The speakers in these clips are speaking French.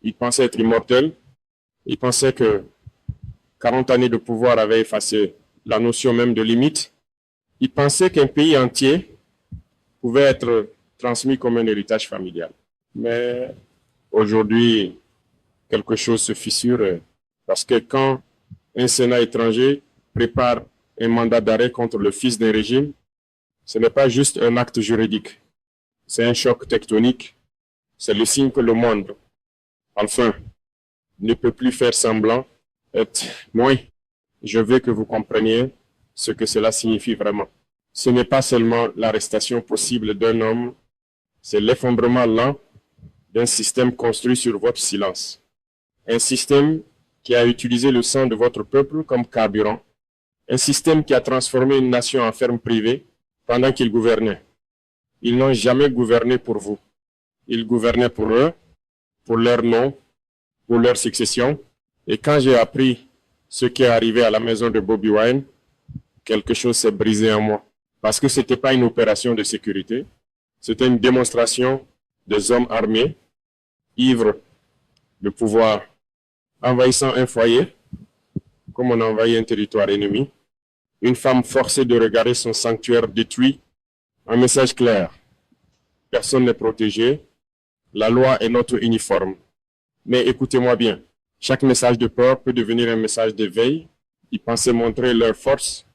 Il pensait être immortel. Il pensait que 40 années de pouvoir avaient effacé la notion même de limite. Il pensait qu'un pays entier pouvait être transmis comme un héritage familial. Mais aujourd'hui, quelque chose se fissure parce que quand un Sénat étranger prépare un mandat d'arrêt contre le fils d'un régime, ce n'est pas juste un acte juridique, c'est un choc tectonique, c'est le signe que le monde, enfin, ne peut plus faire semblant être moins. Je veux que vous compreniez ce que cela signifie vraiment. Ce n'est pas seulement l'arrestation possible d'un homme, c'est l'effondrement lent d'un système construit sur votre silence. Un système qui a utilisé le sang de votre peuple comme carburant. Un système qui a transformé une nation en ferme privée pendant qu'il gouvernait. Ils n'ont jamais gouverné pour vous. Ils gouvernaient pour eux, pour leur nom, pour leur succession. Et quand j'ai appris ce qui est arrivé à la maison de Bobi Wine, quelque chose s'est brisé en moi. Parce que ce n'était pas une opération de sécurité, c'était une démonstration des hommes armés, ivres de pouvoir, envahissant un foyer, comme on envahit un territoire ennemi, une femme forcée de regarder son sanctuaire détruit, un message clair. Personne n'est protégé, la loi est notre uniforme. Mais écoutez-moi bien, chaque message de peur peut devenir un message d'éveil. Ils pensaient montrer leur force,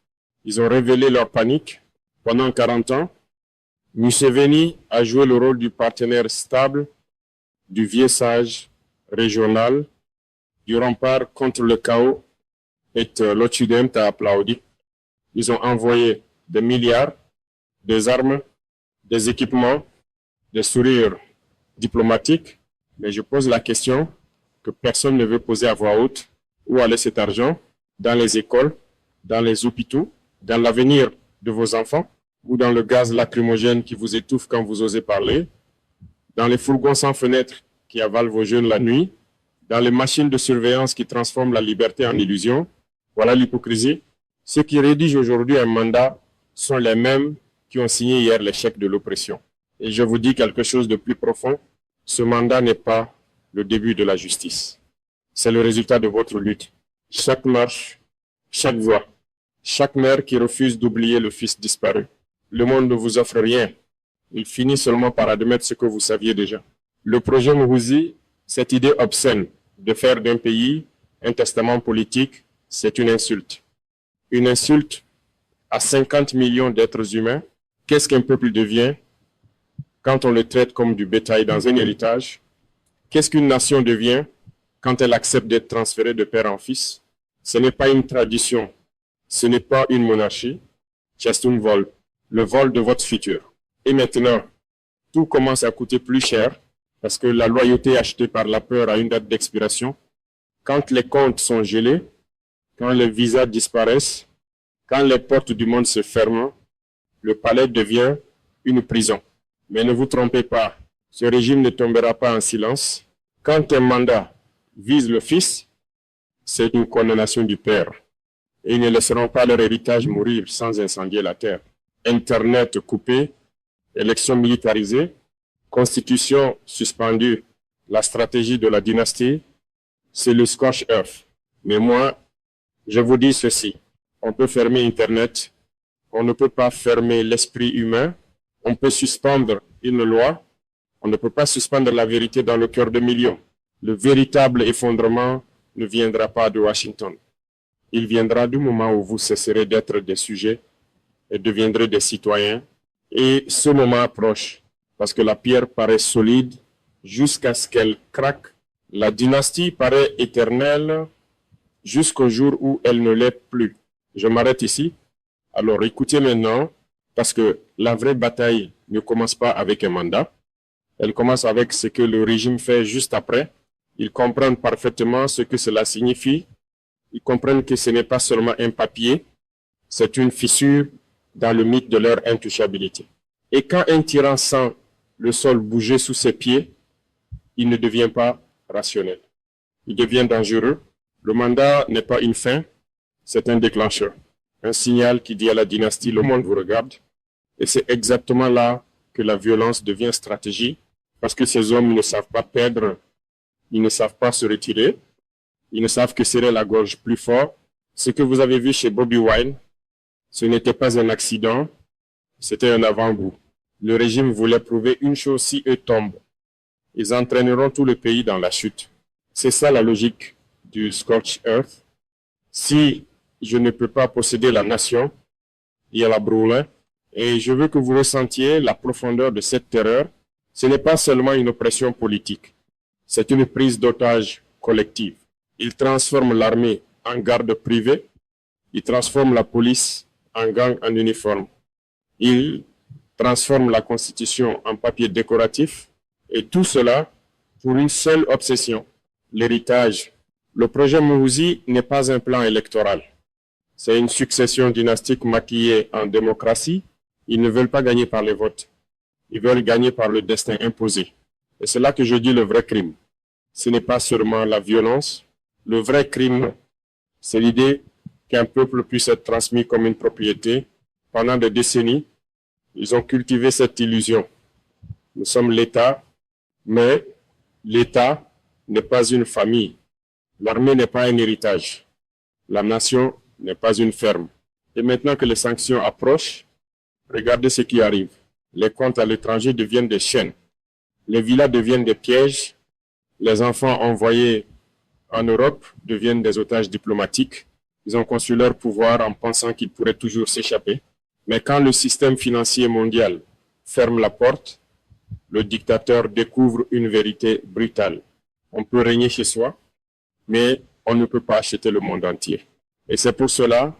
ils ont révélé leur panique. Pendant 40 ans, Museveni a joué le rôle du partenaire stable, du vieux sage régional, du rempart contre le chaos, et l'Occident a applaudi. Ils ont envoyé des milliards, des armes, des équipements, des sourires diplomatiques, mais je pose la question que personne ne veut poser à voix haute. Où aller cet argent? Dans les écoles, dans les hôpitaux, dans l'avenir de vos enfants, ou dans le gaz lacrymogène qui vous étouffe quand vous osez parler, dans les fourgons sans fenêtres qui avalent vos jeunes la nuit, dans les machines de surveillance qui transforment la liberté en illusion. Voilà l'hypocrisie. Ceux qui rédigent aujourd'hui un mandat sont les mêmes qui ont signé hier les chèques de l'oppression. Et je vous dis quelque chose de plus profond, ce mandat n'est pas le début de la justice. C'est le résultat de votre lutte. Chaque marche, chaque voix, chaque mère qui refuse d'oublier le fils disparu. Le monde ne vous offre rien. Il finit seulement par admettre ce que vous saviez déjà. Le projet Muhoozi, cette idée obscène de faire d'un pays un testament politique, c'est une insulte. Une insulte à 50 millions d'êtres humains. Qu'est-ce qu'un peuple devient quand on le traite comme du bétail dans un héritage? Qu'est-ce qu'une nation devient quand elle accepte d'être transférée de père en fils? Ce n'est pas une tradition, ce n'est pas une monarchie, c'est un vol, le vol de votre futur. Et maintenant, tout commence à coûter plus cher parce que la loyauté achetée par la peur a une date d'expiration. Quand les comptes sont gelés, quand les visas disparaissent, quand les portes du monde se ferment, le palais devient une prison. Mais ne vous trompez pas, ce régime ne tombera pas en silence. Quand un mandat vise le fils, c'est une condamnation du père. Et ils ne laisseront pas leur héritage mourir sans incendier la terre. Internet coupé, élections militarisées, constitution suspendue, la stratégie de la dynastie, c'est le scorch earth. Mais moi, je vous dis ceci, on peut fermer Internet, on ne peut pas fermer l'esprit humain, on peut suspendre une loi, on ne peut pas suspendre la vérité dans le cœur de millions. Le véritable effondrement ne viendra pas de Washington. Il viendra du moment où vous cesserez d'être des sujets et deviendrez des citoyens. Et ce moment approche, parce que la pierre paraît solide jusqu'à ce qu'elle craque. La dynastie paraît éternelle jusqu'au jour où elle ne l'est plus. Je m'arrête ici. Alors écoutez maintenant, parce que la vraie bataille ne commence pas avec un mandat. Elle commence avec ce que le régime fait juste après. Ils comprennent parfaitement ce que cela signifie. Ils comprennent que ce n'est pas seulement un papier, c'est une fissure dans le mythe de leur intouchabilité. Et quand un tyran sent le sol bouger sous ses pieds, il ne devient pas rationnel. Il devient dangereux. Le mandat n'est pas une fin, c'est un déclencheur. Un signal qui dit à la dynastie, le monde vous regarde. Et c'est exactement là que la violence devient stratégie, parce que ces hommes ne savent pas perdre Ils ne savent pas se retirer. Ils ne savent que serrer la gorge plus fort. Ce que vous avez vu chez Bobby Wine, ce n'était pas un accident, c'était un avant-goût. Le régime voulait prouver une chose: si eux tombent, ils entraîneront tout le pays dans la chute. C'est ça la logique du Scorched Earth. Si je ne peux pas posséder la nation, il y a la brûler. Et je veux que vous ressentiez la profondeur de cette terreur. Ce n'est pas seulement une oppression politique, c'est une prise d'otage collective. Ils transforment l'armée en garde privée, ils transforment la police en gang en uniforme. Ils transforment la Constitution en papier décoratif, et tout cela pour une seule obsession, l'héritage. Le projet Mouhouzi n'est pas un plan électoral. C'est une succession dynastique maquillée en démocratie. Ils ne veulent pas gagner par les votes. Ils veulent gagner par le destin imposé. Et c'est là que je dis le vrai crime. Ce n'est pas seulement la violence. Le vrai crime, c'est l'idée qu'un peuple puisse être transmis comme une propriété. Pendant des décennies, ils ont cultivé cette illusion. Nous sommes l'État, mais l'État n'est pas une famille. L'armée n'est pas un héritage. La nation n'est pas une ferme. Et maintenant que les sanctions approchent, regardez ce qui arrive. Les comptes à l'étranger deviennent des chaînes. Les villas deviennent des pièges. Les enfants envoyés en Europe deviennent des otages diplomatiques. Ils ont conçu leur pouvoir en pensant qu'ils pourraient toujours s'échapper. Mais quand le système financier mondial ferme la porte, le dictateur découvre une vérité brutale. On peut régner chez soi, mais on ne peut pas acheter le monde entier. Et c'est pour cela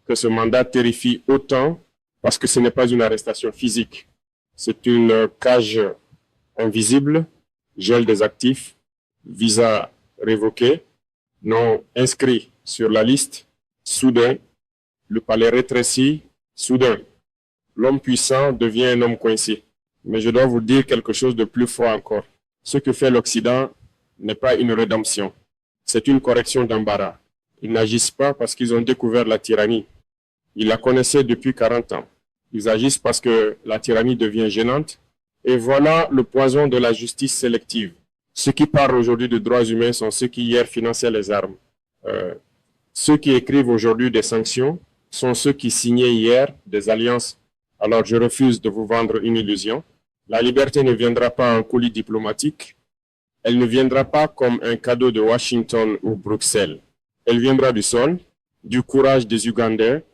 que ce mandat terrifie autant, parce que ce n'est pas une arrestation physique. C'est une cage invisible, gel des actifs, visa révoqué, non inscrit sur la liste, soudain, le palais rétréci, soudain, l'homme puissant devient un homme coincé. Mais je dois vous dire quelque chose de plus fort encore. Ce que fait l'Occident n'est pas une rédemption, c'est une correction d'embarras. Ils n'agissent pas parce qu'ils ont découvert la tyrannie. Ils la connaissaient depuis 40 ans. Ils agissent parce que la tyrannie devient gênante. Et voilà le poison de la justice sélective. Ceux qui parlent aujourd'hui de droits humains sont ceux qui hier finançaient les armes. Ceux qui écrivent aujourd'hui des sanctions sont ceux qui signaient hier des alliances. Alors je refuse de vous vendre une illusion. La liberté ne viendra pas en colis diplomatique. Elle ne viendra pas comme un cadeau de Washington ou Bruxelles. Elle viendra du sol, du courage des Ougandais,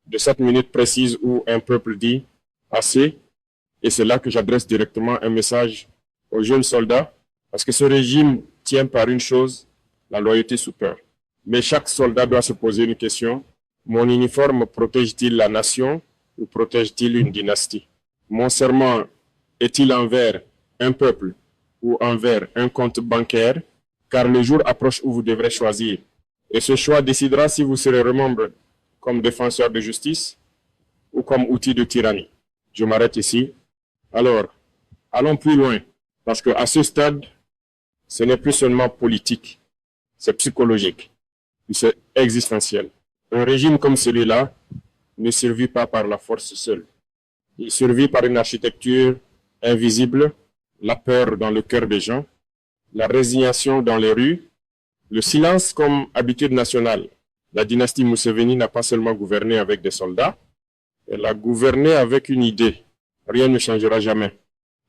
de cette minute précise où un peuple dit « assez ». Et c'est là que j'adresse directement un message aux jeunes soldats, parce que ce régime tient par une chose, la loyauté sous peur. Mais chaque soldat doit se poser une question. Mon uniforme protège-t-il la nation ou protège-t-il une dynastie? Mon serment est-il envers un peuple ou envers un compte bancaire? Car le jour approche où vous devrez choisir. Et ce choix décidera si vous serez remembré comme défenseur de justice ou comme outil de tyrannie. Je m'arrête ici. Alors, allons plus loin, parce qu'à ce stade, ce n'est plus seulement politique, c'est psychologique, c'est existentiel. Un régime comme celui-là ne survit pas par la force seule. Il survit par une architecture invisible, la peur dans le cœur des gens, la résignation dans les rues, le silence comme habitude nationale. La dynastie Museveni n'a pas seulement gouverné avec des soldats, elle a gouverné avec une idée. Rien ne changera jamais.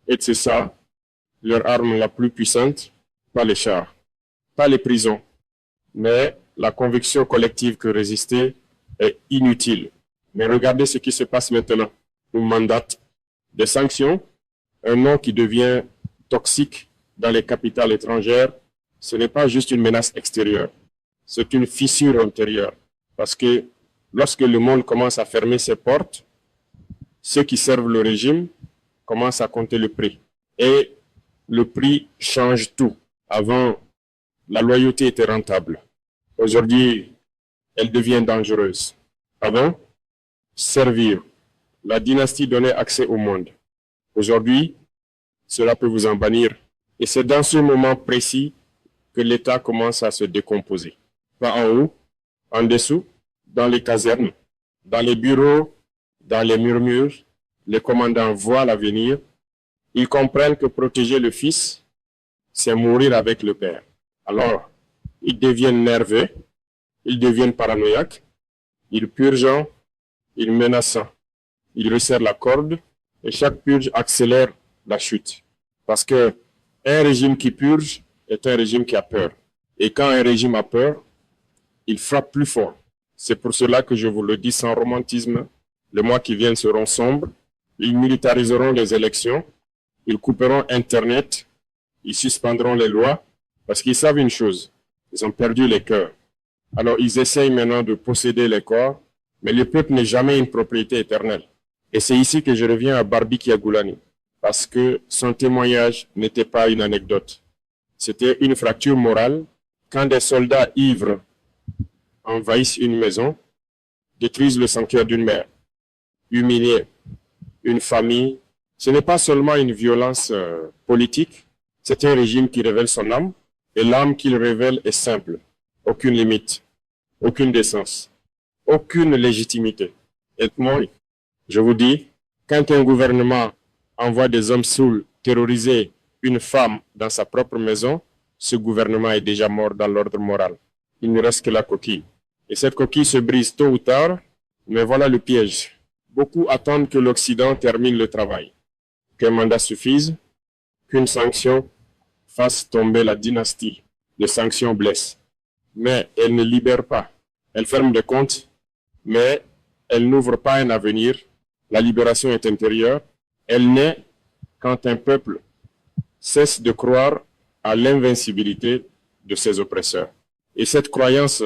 Et c'est ça, leur arme la plus puissante, pas les chars, pas les prisons, mais la conviction collective que résister est inutile. Mais regardez ce qui se passe maintenant. On mandate des sanctions, un nom qui devient toxique dans les capitales étrangères. Ce n'est pas juste une menace extérieure, c'est une fissure intérieure. Parce que lorsque le monde commence à fermer ses portes, ceux qui servent le régime commencent à compter le prix. Et le prix change tout. Avant, la loyauté était rentable. Aujourd'hui, elle devient dangereuse. Avant, servir. La dynastie donnait accès au monde. Aujourd'hui, cela peut vous en bannir. Et c'est dans ce moment précis que l'État commence à se décomposer. Pas en haut, en dessous, dans les casernes, dans les bureaux, dans les murmures, les commandants voient l'avenir. Ils comprennent que protéger le fils c'est mourir avec le père. Alors, ils deviennent nerveux, ils deviennent paranoïaques, ils purgent, ils menacent, ils resserrent la corde, et chaque purge accélère la chute. Parce que un régime qui purge est un régime qui a peur. Et quand un régime a peur, il frappe plus fort. C'est pour cela que je vous le dis sans romantisme, les mois qui viennent seront sombres, ils militariseront les élections, ils couperont Internet, ils suspendront les lois, parce qu'ils savent une chose, ils ont perdu les cœurs. Alors ils essayent maintenant de posséder les corps, mais le peuple n'est jamais une propriété éternelle. Et c'est ici que je reviens à Barbi Kiagoulani, parce que son témoignage n'était pas une anecdote. C'était une fracture morale quand des soldats ivres envahissent une maison, détruisent le sanctuaire d'une mère, humilient une famille. Ce n'est pas seulement une violence politique, c'est un régime qui révèle son âme, et l'âme qu'il révèle est simple. Aucune limite, aucune décence, aucune légitimité. Et moi, je vous dis, quand un gouvernement envoie des hommes saouls terroriser une femme dans sa propre maison, ce gouvernement est déjà mort dans l'ordre moral. Il ne reste que la coquille. Et cette coquille se brise tôt ou tard, mais voilà le piège. Beaucoup attendent que l'Occident termine le travail, qu'un mandat suffise, qu'une sanction fasse tomber la dynastie. Les sanctions blessent, mais elles ne libèrent pas. Elles ferment des comptes, mais elles n'ouvrent pas un avenir. La libération est intérieure. Elle naît quand un peuple cesse de croire à l'invincibilité de ses oppresseurs. Et cette croyance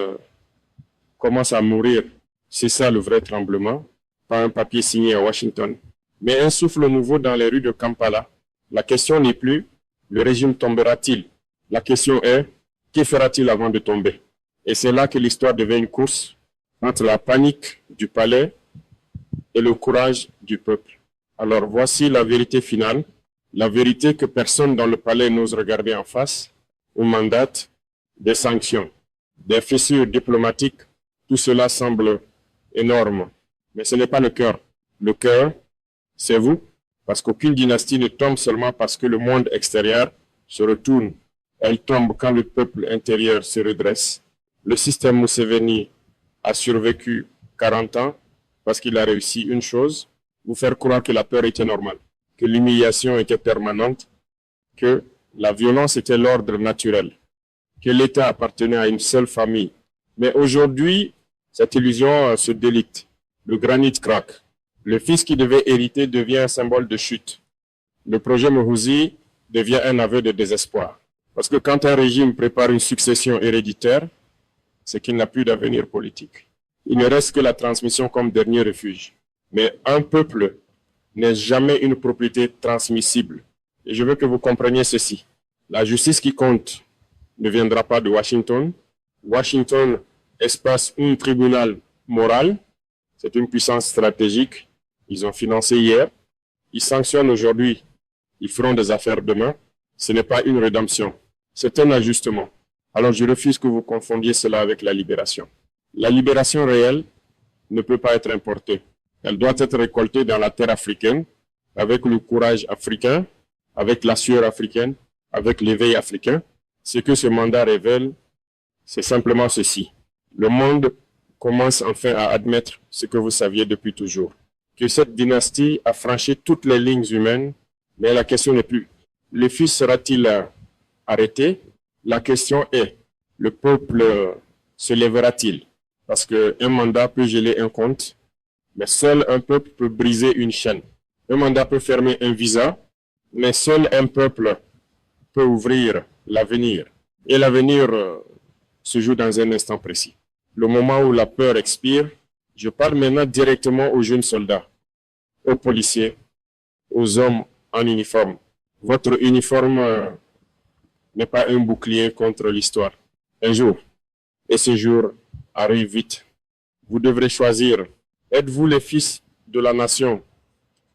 commence à mourir. C'est ça le vrai tremblement, pas un papier signé à Washington, mais un souffle nouveau dans les rues de Kampala. La question n'est plus, le régime tombera-t-il? La question est, que fera-t-il avant de tomber? Et c'est là que l'histoire devient une course entre la panique du palais et le courage du peuple. Alors voici la vérité finale, la vérité que personne dans le palais n'ose regarder en face, au mandat des sanctions, des fissures diplomatiques. Tout cela semble énorme, mais ce n'est pas le cœur. Le cœur, c'est vous, parce qu'aucune dynastie ne tombe seulement parce que le monde extérieur se retourne. Elle tombe quand le peuple intérieur se redresse. Le système Museveni a survécu 40 ans parce qu'il a réussi une chose, vous faire croire que la peur était normale, que l'humiliation était permanente, que la violence était l'ordre naturel, que l'État appartenait à une seule famille. Mais aujourd'hui, cette illusion se délite. Le granit craque. Le fils qui devait hériter devient un symbole de chute. Le projet Mohuzi devient un aveu de désespoir. Parce que quand un régime prépare une succession héréditaire, c'est qu'il n'a plus d'avenir politique. Il ne reste que la transmission comme dernier refuge. Mais un peuple n'est jamais une propriété transmissible. Et je veux que vous compreniez ceci. La justice qui compte ne viendra pas de Washington. Washington, espace un tribunal moral, c'est une puissance stratégique. Ils ont financé hier. Ils sanctionnent aujourd'hui. Ils feront des affaires demain. Ce n'est pas une rédemption. C'est un ajustement. Alors je refuse que vous confondiez cela avec la libération. La libération réelle ne peut pas être importée. Elle doit être récoltée dans la terre africaine, avec le courage africain, avec la sueur africaine, avec l'éveil africain. Ce que ce mandat révèle, c'est simplement ceci. Le monde commence enfin à admettre ce que vous saviez depuis toujours. Que cette dynastie a franchi toutes les lignes humaines, mais la question n'est plus, le fils sera-t-il arrêté? La question est, le peuple se lèvera-t-il? Parce qu'un mandat peut geler un compte, mais seul un peuple peut briser une chaîne. Un mandat peut fermer un visa, mais seul un peuple peut ouvrir l'avenir. Et l'avenir se joue dans un instant précis. Le moment où la peur expire, je parle maintenant directement aux jeunes soldats, aux policiers, aux hommes en uniforme. Votre uniforme n'est pas un bouclier contre l'histoire. Un jour, et ce jour arrive vite, vous devrez choisir, êtes-vous les fils de la nation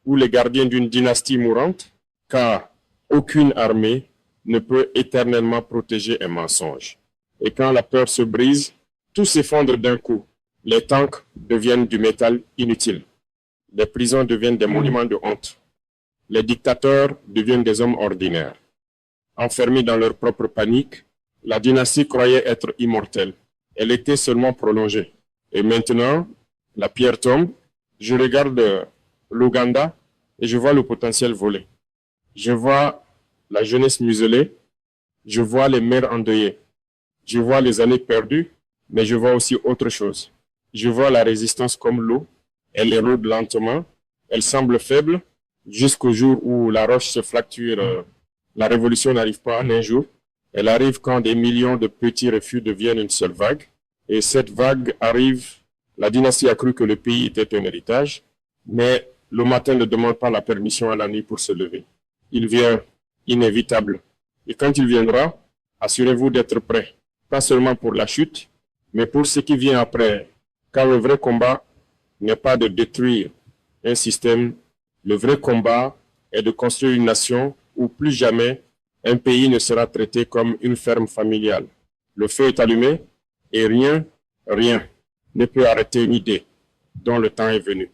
ou les gardiens d'une dynastie mourante? Car aucune armée ne peut éternellement protéger un mensonge. Et quand la peur se brise, tout s'effondre d'un coup. Les tanks deviennent du métal inutile. Les prisons deviennent des monuments de honte. Les dictateurs deviennent des hommes ordinaires. enfermés dans leur propre panique, la dynastie croyait être immortelle. Elle était seulement prolongée. Et maintenant, la pierre tombe, je regarde l'Ouganda et je vois le potentiel voler. Je vois la jeunesse muselée, je vois les mères endeuillées, je vois les années perdues, mais je vois aussi autre chose. Je vois la résistance comme l'eau, elle érode lentement, elle semble faible, jusqu'au jour où la roche se fracture. La révolution n'arrive pas en un jour, elle arrive quand des millions de petits refus deviennent une seule vague. Et cette vague arrive, la dynastie a cru que le pays était un héritage, mais le matin ne demande pas la permission à la nuit pour se lever. Il vient inévitable. Et quand il viendra, assurez-vous d'être prêt, pas seulement pour la chute, mais pour ce qui vient après. Car le vrai combat n'est pas de détruire un système, le vrai combat est de construire une nation où plus jamais un pays ne sera traité comme une ferme familiale. Le feu est allumé et rien ne peut arrêter une idée dont le temps est venu.